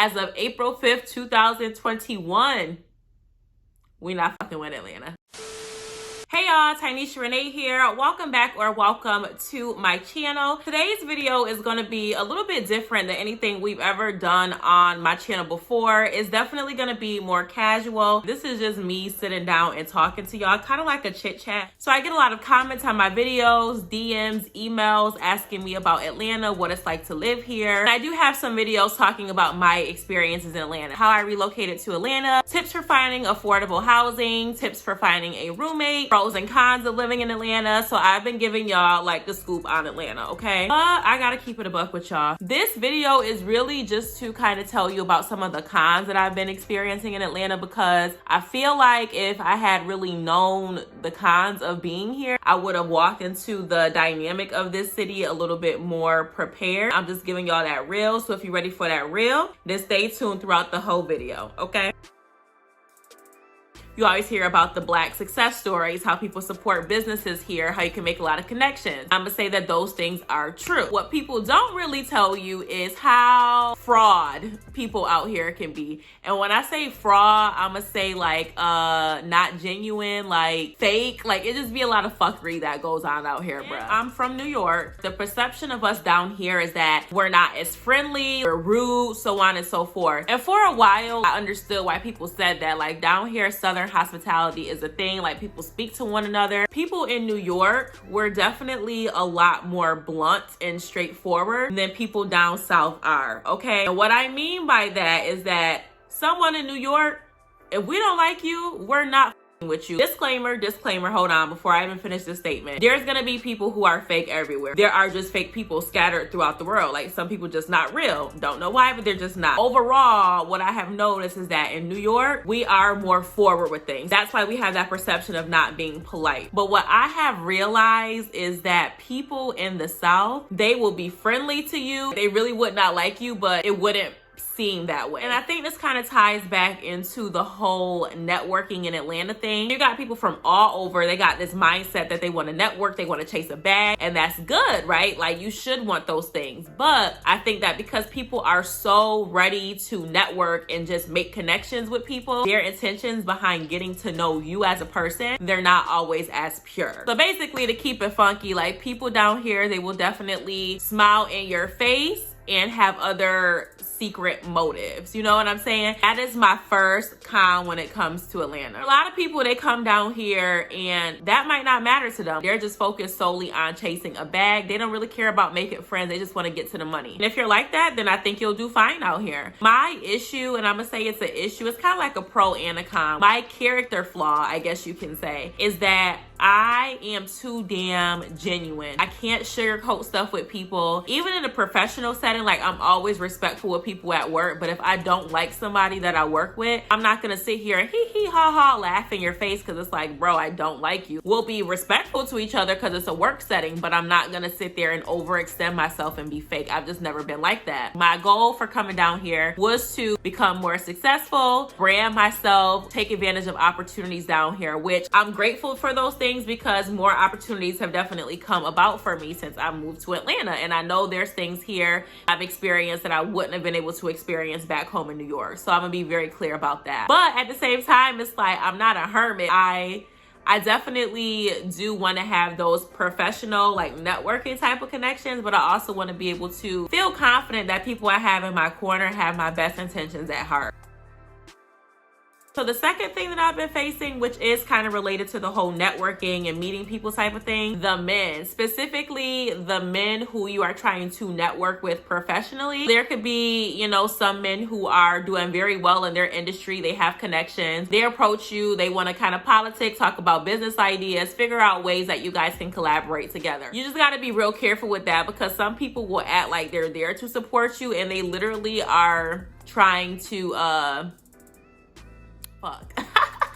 as of April 5th, 2021. We not fucking with Atlanta. Hey y'all, Tynesha Renee here. Welcome back or welcome to my channel. Today's video is going to be a little bit different than anything we've ever done on my channel before. It's definitely going to be more casual. This is just me sitting down and talking to y'all, kind of like a chit chat. So I get a lot of comments on my videos, DMs, emails asking me about Atlanta, what it's like to live here. And I do have some videos talking about my experiences in Atlanta, how I relocated to Atlanta, tips for finding affordable housing, tips for finding a roommate, pros and cons of living in Atlanta. So I've been giving y'all like the scoop on Atlanta, okay? But I gotta keep it a buck with y'all. This video is really just to kind of tell you about some of the cons that I've been experiencing in Atlanta, because I feel like if I had really known the cons of being here, I would have walked into the dynamic of this city a little bit more prepared. I'm just giving y'all that real. So if you're ready for that real, then stay tuned throughout the whole video, okay? You always hear about the Black success stories, how people support businesses here, how you can make a lot of connections. I'm gonna say that those things are true. What people don't really tell you is how fraud people out here can be. And when I say fraud, I'm gonna say like not genuine, like fake. Like it just be a lot of fuckery that goes on out here, bruh. I'm from New York. The perception of us down here is that we're not as friendly, we're rude, so on and so forth. And for a while, I understood why people said that. Like down here, Southern hospitality is a thing. Like people speak to one another. People in New York were definitely a lot more blunt and straightforward than people down south are, okay? And what I mean by that is that someone in New York, if we don't like you, we're not with you. Disclaimer, hold on before I even finish this statement. There's gonna be people who are fake everywhere. There are just fake people scattered throughout the world. Like some people just not real. Don't know why, but they're just not. Overall, what I have noticed is that in New York, we are more forward with things. That's why we have that perception of not being polite. But what I have realized is that people in the South, they will be friendly to you. They really would not like you, but it wouldn't seem that way. And I think this kind of ties back into the whole networking in Atlanta thing. You got people from all over. They got this mindset that they want to network, they want to chase a bag, and that's good, right? Like you should want those things. But I think that because people are so ready to network and just make connections with people, their intentions behind getting to know you as a person, they're not always as pure. So basically, to keep it funky, like people down here, they will definitely smile in your face and have other secret motives. You know what I'm saying? That is my first con when it comes to Atlanta. A lot of people, they come down here and that might not matter to them. They're just focused solely on chasing a bag. They don't really care about making friends. They just want to get to the money. And if you're like that, then I think you'll do fine out here. My issue, and I'm gonna say it's an issue, it's kind of like a pro and a con. My character flaw, I guess you can say, is that I am too damn genuine. I can't sugarcoat stuff with people. Even in a professional setting, like I'm always respectful with people at work, but if I don't like somebody that I work with, I'm not gonna sit here and hee hee ha ha laugh in your face because it's like, bro, I don't like you. We'll be respectful to each other because it's a work setting, but I'm not gonna sit there and overextend myself and be fake. I've just never been like that. My goal for coming down here was to become more successful, brand myself, take advantage of opportunities down here, which I'm grateful for those things because more opportunities have definitely come about for me since I moved to Atlanta. And I know there's things here I've experienced that I wouldn't have been able to experience back home in New York. So I'm gonna be very clear about that. But at the same time, it's like I'm not a hermit. I definitely do want to have those professional, like networking type of connections, but I also want to be able to feel confident that people I have in my corner have my best intentions at heart. So the second thing that I've been facing, which is kind of related to the whole networking and meeting people type of thing, the men, specifically the men who you are trying to network with professionally. There could be, you know, some men who are doing very well in their industry. They have connections. They approach you. They want to kind of politic, talk about business ideas, figure out ways that you guys can collaborate together. You just got to be real careful with that because some people will act like they're there to support you and they literally are trying to,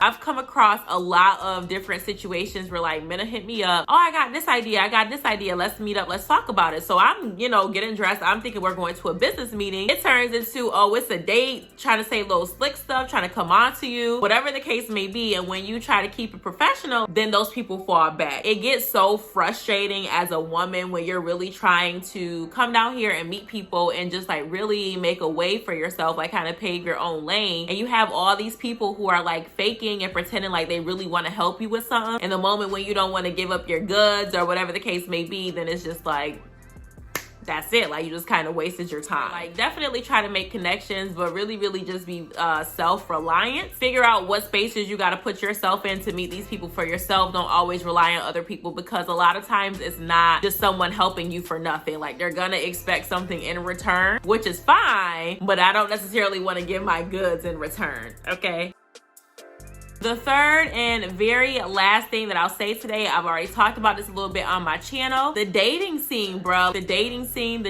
I've come across a lot of different situations where like men hit me up, oh, I got this idea, let's meet up, let's talk about it. So I'm, getting dressed, I'm thinking we're going to a business meeting. It turns into, oh, it's a date, trying to say little slick stuff, trying to come on to you, whatever the case may be. And when you try to keep it professional, then those people fall back. It gets so frustrating as a woman when you're really trying to come down here and meet people and just like really make a way for yourself, like kind of pave your own lane. And you have all these people who are like faking and pretending like they really want to help you with something. And the moment when you don't want to give up your goods or whatever the case may be, then it's just like, that's it. Like, you just kind of wasted your time. Like, definitely try to make connections, but really just be self-reliant. Figure out what spaces you got to put yourself in to meet these people for yourself. Don't always rely on other people, because a lot of times it's not just someone helping you for nothing. Like, they're gonna expect something in return, which is fine, but I don't necessarily want to give my goods in return, okay? The third and very last thing that I'll say today, I've already talked about this a little bit on my channel. The dating scene, bro. The dating scene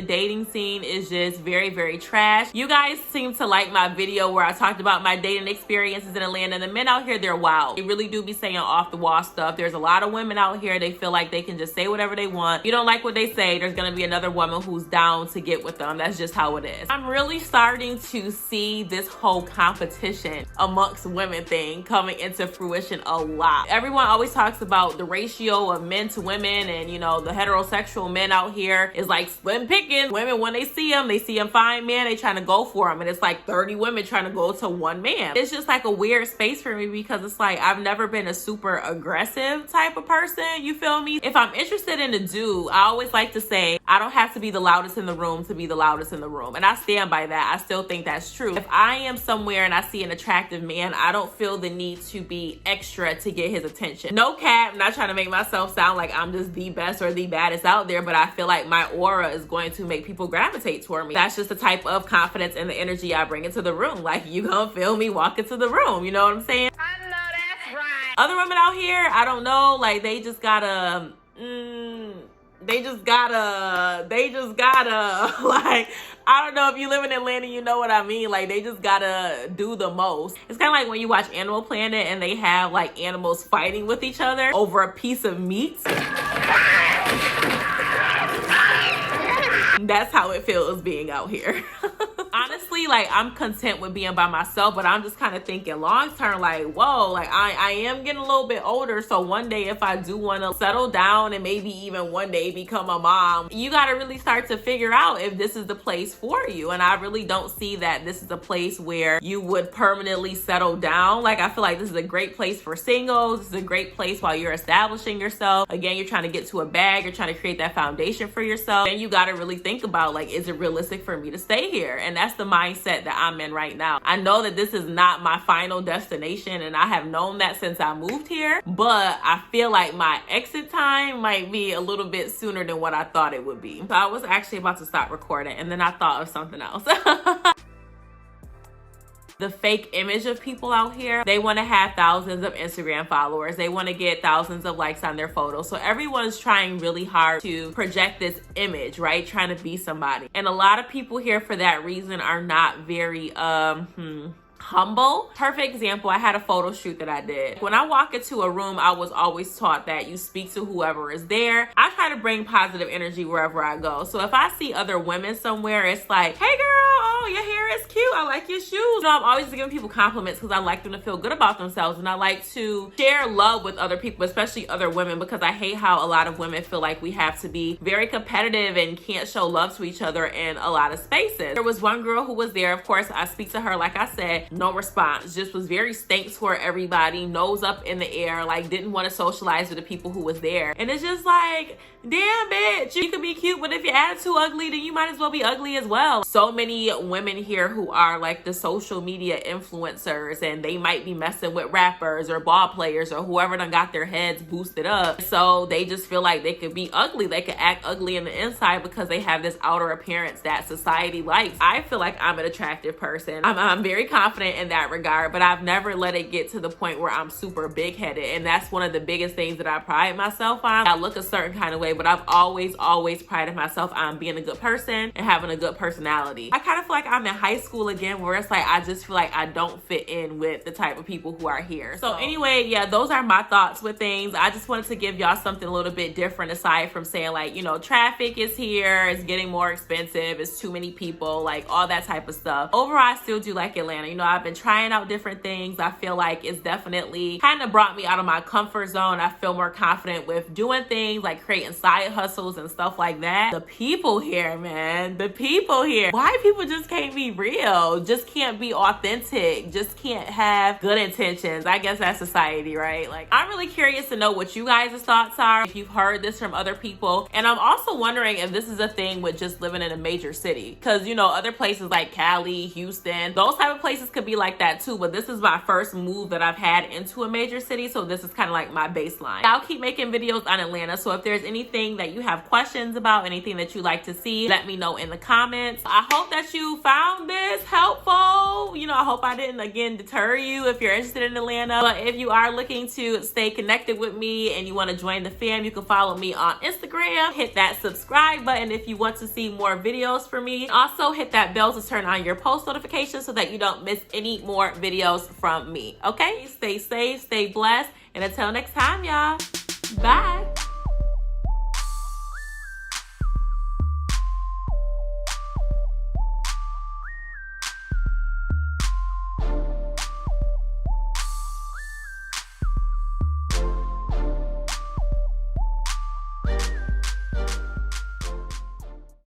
is just very trash. You guys seem to like my video where I talked about my dating experiences in Atlanta, and the men out here, they're wild. They really do be saying off the wall stuff. There's a lot of women out here, they feel like they can just say whatever they want. If you don't like what they say, there's gonna be another woman who's down to get with them. That's just how it is. I'm really starting to see this whole competition amongst women thing coming into fruition a lot. Everyone always talks about the ratio of men to women, and the heterosexual men out here is like slim picking. Women, when they see him fine man, they trying to go for him, and it's like 30 women trying to go to one man. It's just like a weird space for me, because it's like I've never been a super aggressive type of person, you feel me? If I'm interested in a dude, I always like to say I don't have to be the loudest in the room to be the loudest in the room, and I stand by that. I still think that's true. If I am somewhere and I see an attractive man, I don't feel the need to be extra to get his attention. No cap, I'm not trying to make myself sound like I'm just the best or the baddest out there, but I feel like my aura is going to make people gravitate toward me. That's just the type of confidence and the energy I bring into the room. Like, you gonna feel me walk into the room, you know what I'm saying? I know that's right. Other women out here, I don't know, like they just gotta like, I don't know, if you live in Atlanta, you know what I mean. Like, they just gotta do the most. It's kind of like when you watch Animal Planet and they have like animals fighting with each other over a piece of meat. That's how it feels being out here. Honestly, like, I'm content with being by myself, but I'm just kind of thinking long term, like, whoa, like I am getting a little bit older. So one day, if I do want to settle down and maybe even one day become a mom, you got to really start to figure out if this is the place for you. And I really don't see that this is a place where you would permanently settle down. Like, I feel like this is a great place for singles. This is a great place while you're establishing yourself. Again, you're trying to get to a bag. You're trying to create that foundation for yourself. And you got to really think about, like, is it realistic for me to stay here? And that's the mindset that I'm in right now. I know that this is not my final destination, and I have known that since I moved here, but I feel like my exit time might be a little bit sooner than what I thought it would be. So I was actually about to stop recording, and then I thought of something else. The fake image of people out here, they want to have thousands of Instagram followers. They want to get thousands of likes on their photos. So everyone's trying really hard to project this image, right? Trying to be somebody. And a lot of people here for that reason are not very, humble. Perfect example, I had a photo shoot that I did. When I walk into a room, I was always taught that you speak to whoever is there. I try to bring positive energy wherever I go. So if I see other women somewhere, it's like, hey girl, oh, your hair is cute. I like your shoes. I'm always giving people compliments because I like them to feel good about themselves. And I like to share love with other people, especially other women, because I hate how a lot of women feel like we have to be very competitive and can't show love to each other in a lot of spaces. There was one girl who was there. Of course, I speak to her, like I said, no response, just was very stank toward everybody, nose up in the air, like didn't want to socialize with the people who was there. And it's just like, damn bitch, you could be cute, but if your attitude ugly, then you might as well be ugly as well. So many women here who are like the social media influencers, and they might be messing with rappers or ball players or whoever done got their heads boosted up. So they just feel like they could be ugly, they could act ugly in the inside because they have this outer appearance that society likes. I feel like I'm an attractive person. I'm very confident confident in that regard, but I've never let it get to the point where I'm super big-headed. And that's one of the biggest things that I pride myself on. I look a certain kind of way, but I've always prided myself on being a good person and having a good personality. I kind of feel like I'm in high school again, where it's like I just feel like I don't fit in with the type of people who are here. So anyway, yeah, those are my thoughts with things. I just wanted to give y'all something a little bit different, aside from saying like, you know, traffic is here, it's getting more expensive, it's too many people, like all that type of stuff. Overall, I still do like Atlanta. You know, I've been trying out different things. I feel like it's definitely kind of brought me out of my comfort zone. I feel more confident with doing things like creating side hustles and stuff like that. The people here, man, the people here. Why people just can't be real, just can't be authentic, just can't have good intentions. I guess that's society, right? Like, I'm really curious to know what you guys' thoughts are, if you've heard this from other people. And I'm also wondering if this is a thing with just living in a major city, because you know, other places like Cali, Houston, those type of places could be like that too. But this is my first move that I've had into a major city, so this is kind of like my baseline. I'll keep making videos on Atlanta, so if there's anything that you have questions about, anything that you'd like to see, let me know in the comments. I hope that you found this helpful. You know, I hope I didn't again deter you if you're interested in Atlanta. But if you are looking to stay connected with me and you want to join the fam, you can follow me on Instagram. Hit that subscribe button if you want to see more videos from me. Also hit that bell to turn on your post notifications so that you don't miss any more videos from me. Okay, stay safe, stay blessed, and until next time, y'all, bye.